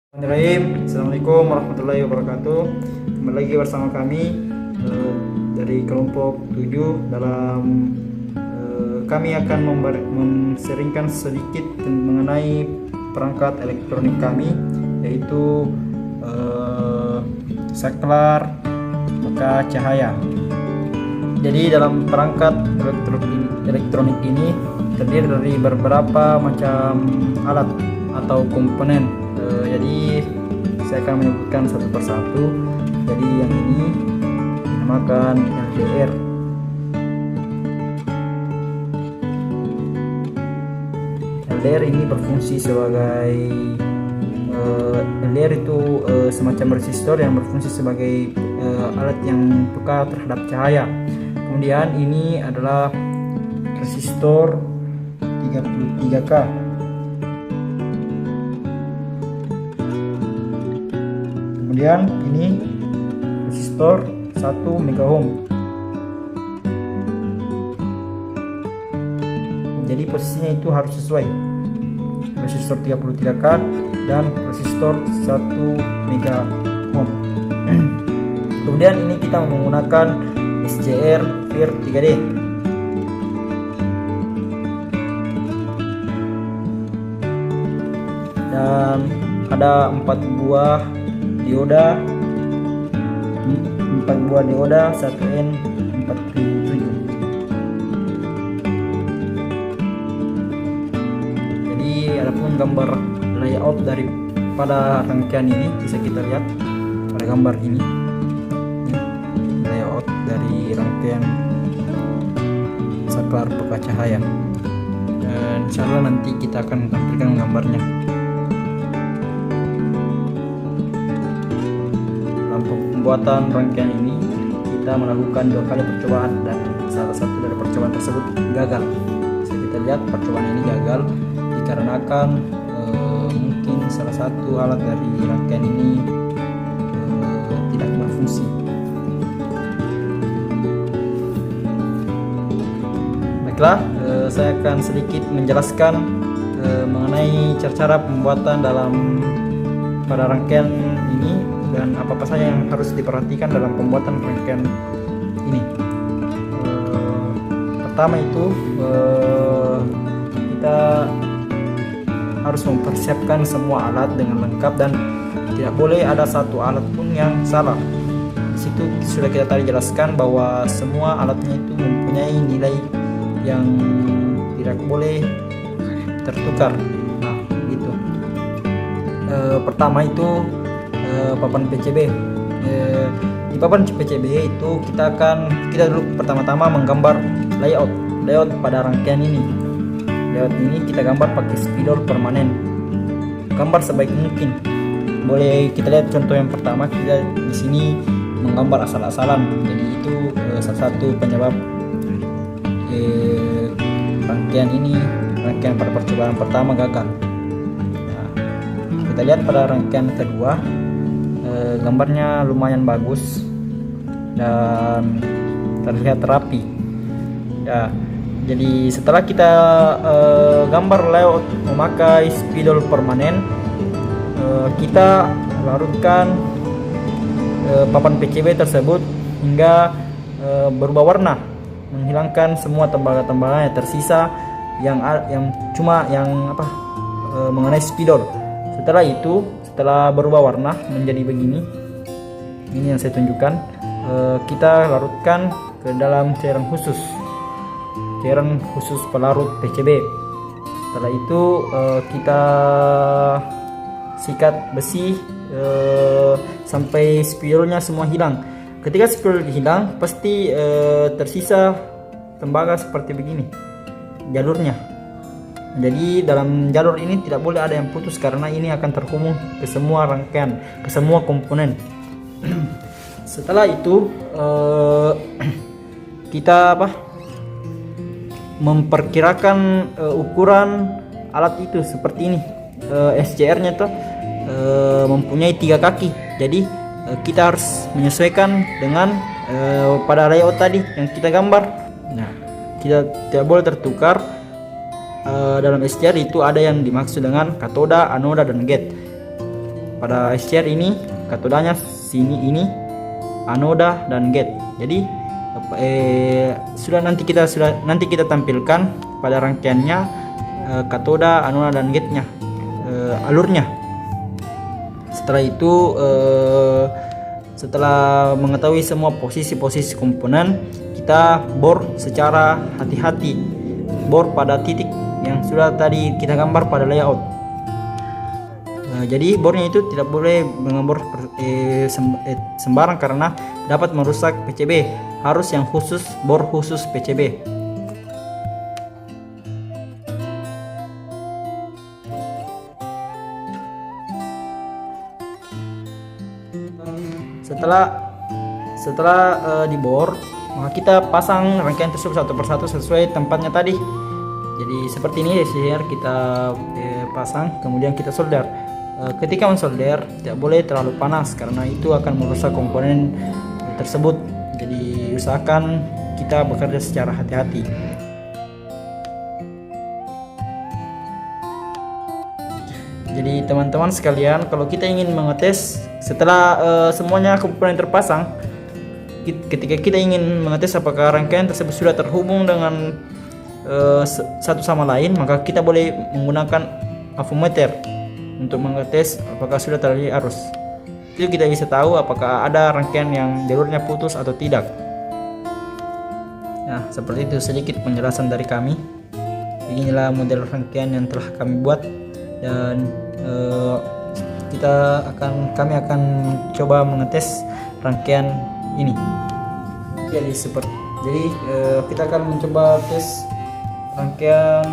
Bismillahirrahmanirrahim. Assalamualaikum warahmatullahi wabarakatuh. Kembali lagi bersama kami dari kelompok 7 dalam kami akan menseringkan sedikit mengenai perangkat elektronik kami, yaitu saklar maka cahaya. Jadi dalam perangkat elektronik ini terdiri dari beberapa macam alat atau komponen. Jadi saya akan menyebutkan satu persatu. Jadi yang ini dinamakan LDR. LDR ini berfungsi sebagai LDR itu semacam resistor yang berfungsi sebagai alat yang peka terhadap cahaya. Kemudian ini adalah resistor 33K. Kemudian ini resistor 1 megaohm. Jadi posisinya itu harus sesuai. Resistor 33K dan resistor 1 megaohm. Kemudian ini kita menggunakan SCR VIR 3D. Dan ada 4 buah dioda, 1N47. Jadi adapun gambar layout daripada rangkaian ini bisa kita lihat pada gambar ini layout dari rangkaian saklar peka cahaya, dan insyaallah nanti kita akan tampilkan gambarnya. Pembuatan rangkaian ini kita melakukan 2 kali percobaan, dan salah satu dari percobaan tersebut gagal. Bisa kita lihat percobaan ini gagal dikarenakan mungkin salah satu alat dari rangkaian ini tidak berfungsi. Baiklah, saya akan sedikit menjelaskan mengenai cara pembuatan dalam pada rangkaian ini dan apa-apa saja yang harus diperhatikan dalam pembuatan rangkaian ini. Pertama itu kita harus mempersiapkan semua alat dengan lengkap dan tidak boleh ada satu alat pun yang salah. Di situ sudah kita tadi jelaskan bahwa semua alatnya itu mempunyai nilai yang tidak boleh tertukar. Nah, gitu. Pertama itu papan PCB. Di papan PCB itu kita dulu pertama-tama menggambar layout pada rangkaian ini. Layout ini kita gambar pakai spidol permanen. Gambar sebaik mungkin. Boleh kita lihat contoh yang pertama, kita di sini menggambar asal-asalan. Jadi itu salah satu penyebab rangkaian pada percobaan pertama gagal. Nah, kita lihat pada rangkaian kedua, gambarnya lumayan bagus dan terlihat rapi ya. Jadi setelah kita gambar layout memakai spidol permanen, kita larutkan papan PCB tersebut hingga berubah warna, menghilangkan semua tembaga-tembaga yang tersisa yang mengenai spidol. Setelah itu, setelah berubah warna menjadi begini, ini yang saya tunjukkan, kita larutkan ke dalam cairan khusus pelarut PCB. Setelah itu kita sikat besi sampai spidolnya semua hilang. Ketika spidol hilang, pasti tersisa tembaga seperti begini jalurnya. Jadi dalam jalur ini tidak boleh ada yang putus karena ini akan terhubung ke semua rangkaian, ke semua komponen. Setelah itu kita memperkirakan ukuran alat itu seperti ini. SCR-nya tuh mempunyai 3 kaki. Jadi kita harus menyesuaikan dengan pada layout tadi yang kita gambar. Nah, kita tidak boleh tertukar. Dalam SCR itu ada yang dimaksud dengan katoda, anoda, dan gate. pada SCR ini katodanya sini ini anoda dan gate. Jadi nanti kita tampilkan pada rangkaiannya katoda, anoda dan gate-nya, alurnya. Setelah itu setelah mengetahui semua posisi-posisi komponen, kita bor secara hati-hati, bor pada titik yang sudah tadi kita gambar pada layout. Jadi bornya itu tidak boleh mengebor sembarang karena dapat merusak PCB. Harus yang khusus, bor khusus PCB. Setelah dibor, maka kita pasang rangkaian tersebut satu persatu sesuai tempatnya tadi. Jadi seperti ini SCR kita pasang, kemudian kita solder. Ketika mensolder tidak boleh terlalu panas karena itu akan merusak komponen tersebut. Jadi usahakan kita bekerja secara hati-hati. Jadi teman-teman sekalian, kalau kita ingin mengetes setelah semuanya komponen terpasang, ketika kita ingin mengetes apakah rangkaian tersebut sudah terhubung dengan satu sama lain, maka kita boleh menggunakan avometer untuk mengetes apakah sudah terjadi arus. Itu kita bisa tahu apakah ada rangkaian yang jalurnya putus atau tidak. Nah, seperti itu sedikit penjelasan dari kami. Inilah model rangkaian yang telah kami buat, dan kami akan coba mengetes rangkaian ini. Jadi kita akan mencoba tes rangkaian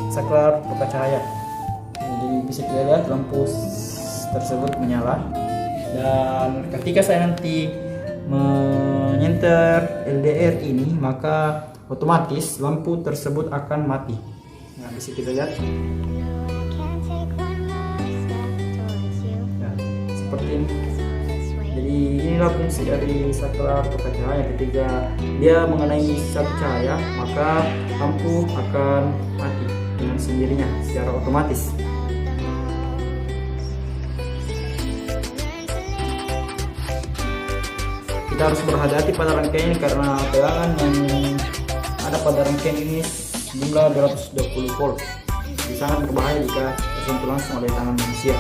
saklar pekat cahaya. Jadi bisa kita lihat lampu tersebut menyala, dan ketika saya nanti menyenter LDR ini maka otomatis lampu tersebut akan mati. Nah, bisa kita lihat. Seperti ini. Jadi inilah fungsi dari saklar pekat cahaya. Ketika dia mengenai satu cahaya, maka lampu akan mati dengan sendirinya secara otomatis. Kita harus berhati-hati pada rangkaian ini karena tegangan yang ada pada rangkaian ini jumlah 220 volt. Jadi sangat berbahaya jika tersentuh langsung oleh tangan manusia.